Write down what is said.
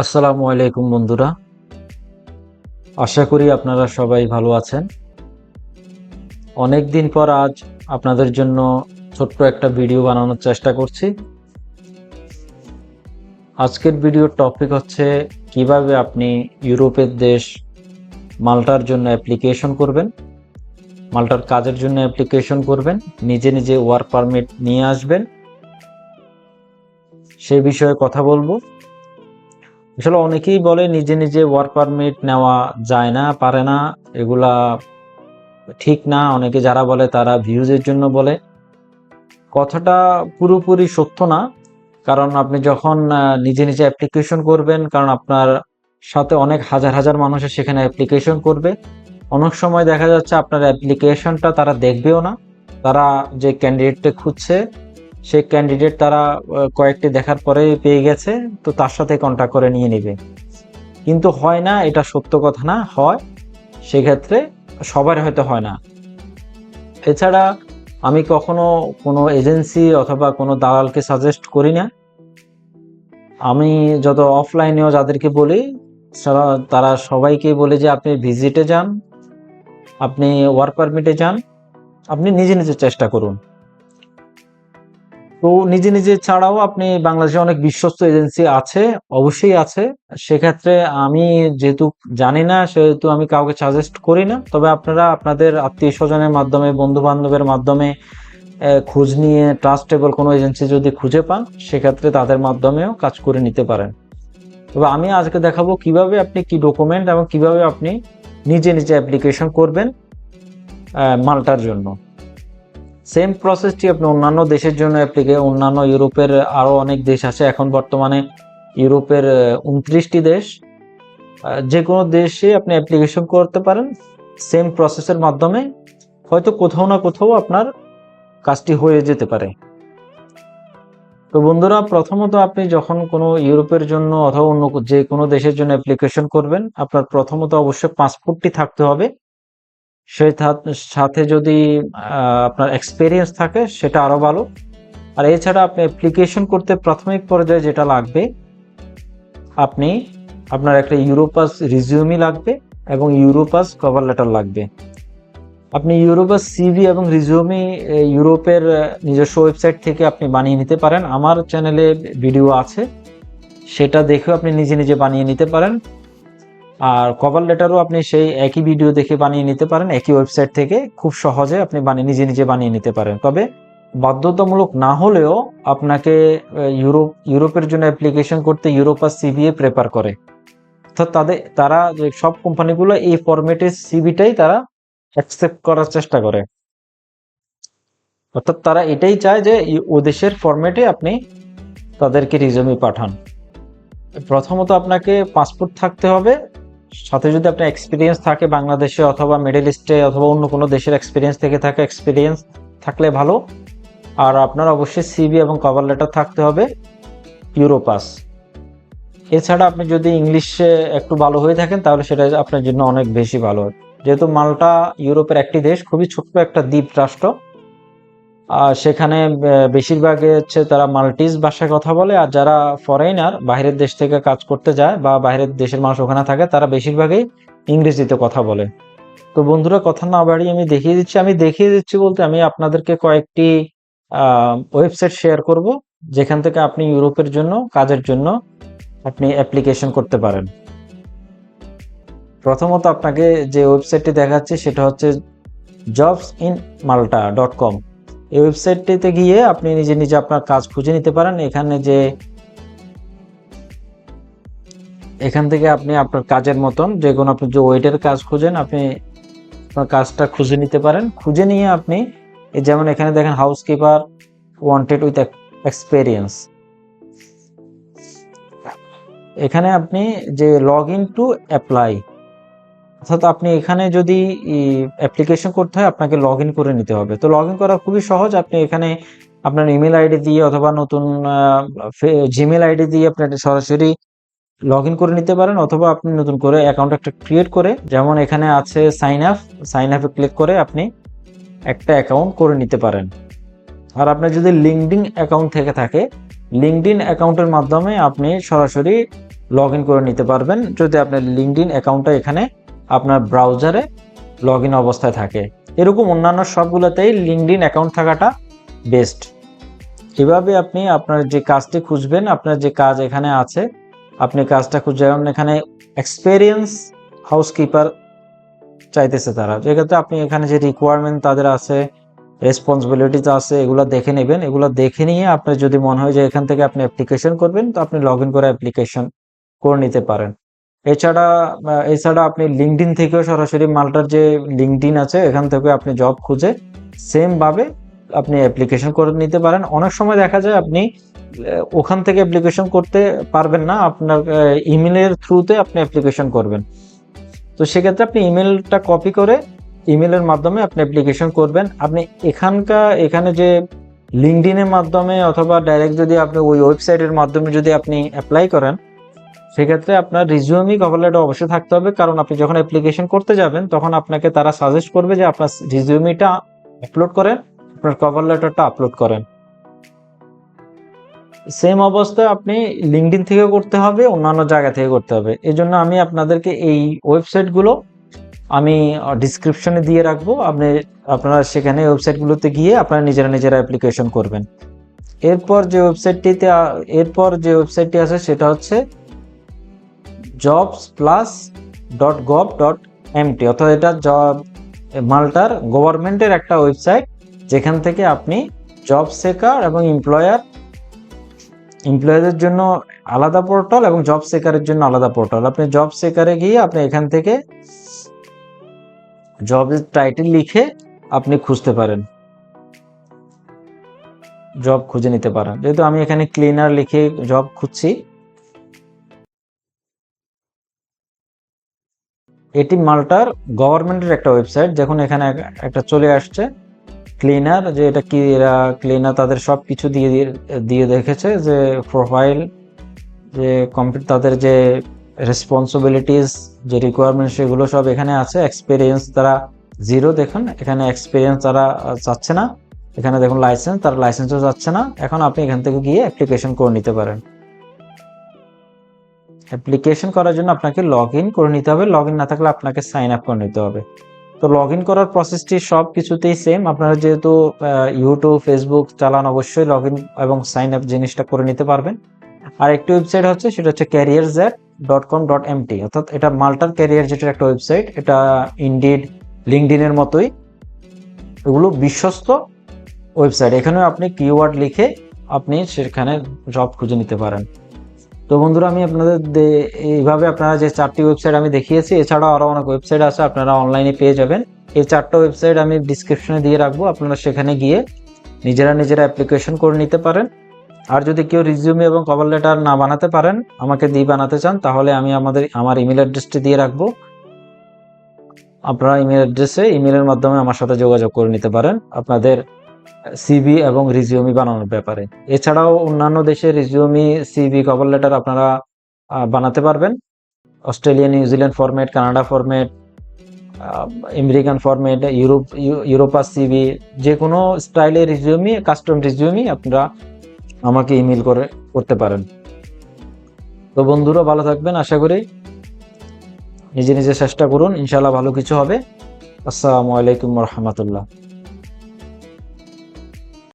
আসসালামু আলাইকুম বন্ধুরা, আশা করি আপনারা সবাই ভালো আছেন। অনেক দিন পর আজ আপনাদের জন্য ছোট্ট একটা ভিডিও বানানোর চেষ্টা করছি। আজকের ভিডিওর টপিক হচ্ছে কিভাবে আপনি ইউরোপের দেশ মাল্টার জন্য অ্যাপ্লিকেশন করবেন, মাল্টার কাজের জন্য অ্যাপ্লিকেশন করবেন, নিজে নিজে ওয়ার্ক পারমিট নিয়ে আসবেন, সেই বিষয়ে কথা বলবো। আসলে অনেকেই বলে নিজে নিজে ওয়ার্ক পারমিট নেওয়া যায় না, পারে না, এগুলা ঠিক না। অনেকে যারা বলে তারা ভিউজের জন্য বলে। কথাটা পুরোপুরি সত্য না, কারণ আপনি যখন নিজে নিজে অ্যাপ্লিকেশন করবেন, কারণ আপনার সাথে অনেক হাজার হাজার মানুষের সেখানে অ্যাপ্লিকেশন করবে, অনেক সময় দেখা যাচ্ছে আপনার অ্যাপ্লিকেশনটা তারা দেখবেও না। তারা যে ক্যান্ডিডেটটা খুঁজছে সেই ক্যান্ডিডেট তারা কয়েকটি দেখার পরে পেয়ে গেছে, তো তার সাথে কন্ট্যাক্ট করে নিয়ে নেবে। কিন্তু হয় না, এটা সত্য কথা না। হয়, সেক্ষেত্রে সবার হয়তো হয় না। এছাড়া আমি কখনো কোনো এজেন্সি অথবা কোনো দালালকে সাজেস্ট করি না। আমি যত অফলাইনেও যাদেরকে বলি তারা সবাইকে বলে যে আপনি ভিজিটে যান, আপনি ওয়ার্ক পারমিটে যান, আপনি নিজে নিজে চেষ্টা করুন। তো নিজে নিজে ছাড়াও আপনি বাংলাদেশে অনেক বিশ্বস্ত এজেন্সি আছে, অবশ্যই আছে। সেক্ষেত্রে আমি যেহেতু জানি না, সেহেতু আমি কাউকে সাজেস্ট করি না। তবে আপনারা আপনাদের আত্মীয় স্বজনের মাধ্যমে, বন্ধু বান্ধবের মাধ্যমে খোঁজ নিয়ে ট্রাস্টেবল কোনো এজেন্সি যদি খুঁজে পান, সেক্ষেত্রে তাদের মাধ্যমেও কাজ করে নিতে পারেন। তবে আমি আজকে দেখাবো কিভাবে আপনি কি ডকুমেন্ট এবং কিভাবে আপনি নিজে নিজে অ্যাপ্লিকেশন করবেন মাল্টার জন্য। সেম প্রসেসটি আপনি অন্যান্য দেশের জন্য অন্যান্য ইউরোপের আরও অনেক দেশ আছে এখন বর্তমানে। ইউরোপের 29টি দেশ, যে কোনো দেশে আপনি অ্যাপ্লিকেশন করতে পারেন সেম প্রসেসের মাধ্যমে। হয়তো কোথাও না কোথাও আপনার কাজটি হয়ে যেতে পারে। তো বন্ধুরা, প্রথমত আপনি যখন কোনো ইউরোপের জন্য অথবা অন্য যে কোনো দেশের জন্য অ্যাপ্লিকেশন করবেন, আপনার প্রথমত অবশ্যই পাসপোর্টটি থাকতে হবে। সেই সাথে যদি আপনার এক্সপিরিয়েন্স থাকে সেটা আরো ভালো। আর এছাড়া আপনি অ্যাপ্লিকেশন করতে প্রাথমিক পর্যায়ে যেটা লাগবে, আপনার একটা ইউরোপাস রিজিউমি লাগবে এবং ইউরোপাস কভার লেটার লাগবে। আপনি ইউরোপাস সিভি এবং রিজিউমি ইউরোপের নিজস্ব ওয়েবসাইট থেকে আপনি বানিয়ে নিতে পারেন। আমার চ্যানেলে ভিডিও আছে, সেটা দেখেও আপনি নিজে নিজে বানিয়ে নিতে পারেন। আর কভার লেটারও আপনি সেই একই ভিডিও দেখে বানিয়ে নিতে পারেন, একই ওয়েবসাইট থেকে খুব সহজে আপনি নিজে নিজে বানিয়ে নিতে পারেন। তবে বাধ্যতামূলক না হলেও আপনাকে ইউরোপের জন্য অ্যাপ্লিকেশন করতে ইউরোপাস সিভি প্রেফার করে। অর্থাৎ তারা সব কোম্পানিগুলো এই ফরম্যাটের সিভিটাই তারা অ্যাকসেপ্ট করার চেষ্টা করে। অর্থাৎ তারা এটাই চায় যে ও দেশের ফরম্যাটে আপনি তাদেরকে রিজিউমি পাঠান। প্রথমত আপনাকে পাসপোর্ট থাকতে হবে, সাথে যদি আপনার এক্সপিরিয়েন্স থাকে বাংলাদেশে অথবা মিডল ইস্টে অথবা অন্য কোনো দেশের এক্সপিরিয়েন্স এক্সপিরিয়েন্স থাকলে ভালো। আর আপনার অবশ্যই সিভি এবং কভার লেটার থাকতে হবে ইউরোপাস। এছাড়া আপনি যদি ইংলিশে একটু ভালো হয়ে থাকেন তাহলে সেটা আপনার জন্য অনেক বেশি ভালো। যেহেতু মাল্টা ইউরোপের একটি দেশ, খুবই ছোট্ট একটা দ্বীপ রাষ্ট্র, সেখানে বেশিরভাগই হচ্ছে তারা মাল্টিজ ভাষায় কথা বলে। আর যারা ফরেনার বাইরের দেশ থেকে কাজ করতে যায় বা বাইরের দেশের মানুষ ওখানে থাকে, তারা বেশিরভাগই ইংরেজিতে কথা বলে। তো বন্ধুরা, কথা না বাড়িয়ে আমি দেখিয়ে দিচ্ছি বলতে আমি আপনাদেরকে কয়েকটি ওয়েবসাইট শেয়ার করব, যেখান থেকে আপনি ইউরোপের জন্য কাজের জন্য আপনি অ্যাপ্লিকেশন করতে পারেন। প্রথমত আপনাকে যে ওয়েবসাইটটি দেখাচ্ছি সেটা হচ্ছে jobsinmalta.com। এই ওয়েবসাইটটিতে গিয়ে আপনি নিজে নিজে আপনার কাজ খুঁজে নিতে পারেন। এখান থেকে আপনি আপনার কাজের মতন যে কোনো, আপনি যে ওয়েটের কাজ খুঁজেন আপনি আপনার কাজটা খুঁজে নিতে পারেন। খুঁজে নিয়ে আপনি যেমন এখানে দেখেন হাউসকিপার ওয়ান্টেড উইথ এক্সপেরিয়েন্স, এখানে আপনি যে লগ ইন টু অ্যাপ্লাই, অর্থাৎ আপনি এখানে যদি অ্যাপ্লিকেশন করতে হয় আপনাকে লগ ইন করে নিতে হবে। তো লগ ইন করা খুবই সহজ। আপনি এখানে আপনার ইমেল আইডি দিয়ে অথবা নতুন জিমেল আইডি দিয়ে আপনি সরাসরি লগ ইন করে নিতে পারেন, অথবা আপনি নতুন করে অ্যাকাউন্ট একটা ক্রিয়েট করে, যেমন এখানে আছে সাইন আপে ক্লিক করে আপনি একটা অ্যাকাউন্ট করে নিতে পারেন। আর আপনার যদি লিঙ্কডইন অ্যাকাউন্ট থেকে থাকে, লিঙ্কডইন অ্যাকাউন্টের মাধ্যমে আপনি সরাসরি লগ ইন করে নিতে পারবেন যদি আপনার লিঙ্কডইন অ্যাকাউন্টটা এখানে আপনার ব্রাউজারে লগ ইন অবস্থায় থাকে। এরকম অন্যান্য সবগুলোতেই লিঙ্কডইন অ্যাকাউন্ট থাকাটা বেস্ট। এভাবে আপনি আপনার যে কাজটি খুঁজবেন, আপনার যে কাজ এখানে আছে, আপনি কাজটা খুঁজে, যেমন এখানে এক্সপেরিয়েন্স হাউসকিপার চাইতেছে তারা, যেক্ষেত্রে আপনি এখানে যে রিকোয়ারমেন্ট তাদের আছে, রেসপন্সিবিলিটিস আছে, এগুলো দেখে নেবেন। এগুলো দেখে নিয়ে আপনার যদি মনে হয় যে এখান থেকে আপনি অ্যাপ্লিকেশন করবেন, তো আপনি লগ ইন করে অ্যাপ্লিকেশন করে নিতে পারেন। এছাড়া আপনি লিঙ্কডইন থেকেও সরাসরি মাল্টার যে লিঙ্কডইন আছে এখান থেকে আপনি জব খুঁজে সেম ভাবে আপনি অ্যাপ্লিকেশন করে নিতে পারেন। অনেক সময় দেখা যায় আপনি ওখান থেকে অ্যাপ্লিকেশন করতে পারবেন না, আপনার ইমেলের থ্রুতে আপনি অ্যাপ্লিকেশন করবেন। তো সেক্ষেত্রে আপনি ইমেলটা কপি করে ইমেলের মাধ্যমে আপনি অ্যাপ্লিকেশন করবেন। আপনি এখানে যে লিঙ্কডইনের মাধ্যমে অথবা ডাইরেক্ট যদি আপনি ওই ওয়েবসাইটের মাধ্যমে যদি আপনি অ্যাপ্লাই করেন, সেক্ষেত্রে আপনার রিজিউমি কভার লেটার অবশ্যই থাকতে হবে, কারণ আপনি যখন অ্যাপ্লিকেশন করতে যাবেন তখন আপনাকে তারা সাজেস্ট করবে যে আপনার রিজিউমিটা আপলোড করেন, আপনার কভার লেটারটা আপলোড করেন। সেম অবস্থায় আপনি লিঙ্কডইন থেকে করতে হবে, অন্যান্য জায়গা থেকে করতে হবে। এই জন্য আমি আপনাদেরকে এই ওয়েবসাইটগুলো আমি ডিসক্রিপশনে দিয়ে রাখবো, আপনারা সেখানে ওয়েবসাইটগুলোতে গিয়ে আপনারা নিজেরা অ্যাপ্লিকেশন করবেন। এরপর যে ওয়েবসাইটটি আছে সেটা হচ্ছে jobs+.gov.mt, অর্থাৎ এটা মাল্টার গভর্নমেন্টের একটা ওয়েবসাইট, যেখান থেকে আপনি জব সেকার এবং এমপ্লয়ারদের জন্য আলাদা পোর্টাল এবং জব সেকারের জন্য আলাদা পোর্টাল। আপনি জব সেকারে গিয়ে আপনি এখান থেকে জবের টাইটেল লিখে আপনি খুঁজতে পারেন, জব খুঁজে নিতে পারেন। যেহেতু আমি এখানে ক্লিনার লিখে জব খুঁজছি, এটি মাল্টার গভর্নমেন্টের একটা ওয়েবসাইট। যখন এখানে একটা চলে আসছে ক্লিনার, যে এটা কি, এরা ক্লিনার তাদের সব কিছু দিয়ে দেখেছে, যে প্রোফাইল, যে তাদের যে রেসপন্সিবিলিটিস, যে রিকোয়ারমেন্ট, সেগুলো সব এখানে আছে। এক্সপিরিয়েন্স তারা 0, দেখুন এখানে এক্সপিরিয়েন্স তারা চাচ্ছে না। এখানে দেখুন লাইসেন্স, তারা লাইসেন্সও চাচ্ছে না। এখন আপনি এখান থেকে গিয়ে অ্যাপ্লিকেশন করে নিতে পারেন। অ্যাপ্লিকেশন করার জন্য আপনাকে লগ ইন করে নিতে হবে, লগ ইন না থাকলে আপনাকে সাইন আপ করে নিতে হবে। তো লগ ইন করার প্রসেসটি সব কিছুতেই সেম। আপনারা যেহেতু ইউটিউব, ফেসবুক চালান, অবশ্যই লগ ইন এবং সাইন আপ জিনিসটা করে নিতে পারবেন। আর একটি ওয়েবসাইট হচ্ছে, সেটা হচ্ছে careerzet.com.mt, অর্থাৎ এটা মাল্টার ক্যারিয়ার জেটের একটা ওয়েবসাইট। এটা ইনডিড, লিঙ্কডইনের মতোই, এগুলো বিশ্বস্ত ওয়েবসাইট। এখানেও আপনি কিওয়ার্ড লিখে আপনি সেখানে জব খুঁজে নিতে পারেন। তো বন্ধুরা, আমি আপনাদের এইভাবে আপনারা যে 4টি ওয়েবসাইট আমি দেখিয়েছি, এছাড়াও আরও অনেক ওয়েবসাইট আছে, আপনারা অনলাইনে পেয়ে যাবেন। এই 4টা ওয়েবসাইট আমি ডিসক্রিপশনে দিয়ে রাখবো, আপনারা সেখানে গিয়ে নিজেরা অ্যাপ্লিকেশন করে নিতে পারেন। আর যদি কেউ রিজিউমি এবং কভার লেটার না বানাতে পারেন, আমাকে দিয়ে বানাতে চান, তাহলে আমি আমার ইমেল অ্যাড্রেসটি দিয়ে রাখবো। আপনারা ইমেলের মাধ্যমে আমার সাথে যোগাযোগ করে নিতে পারেন আপনাদের সিভি এবং রিজিউমি বানানোর ব্যাপারে। এছাড়াও অন্যান্য দেশের রিজিউমি, সিভি, কভার লেটার আপনারা বানাতে পারবেন। Australia, New Zealand format, Canada format, American format, Europa CV, যে কোনো স্টাইলের রিজিউমি, কাস্টম রিজিউমি আপনারা আমাকে ইমেল করতে পারেন। তো বন্ধুরা, ভালো থাকবেন। আশা করি নিজে চেষ্টা করুন, ইনশাআল্লাহ ভালো কিছু হবে। আসসালামু আলাইকুম ওয়া রাহমাতুল্লাহ।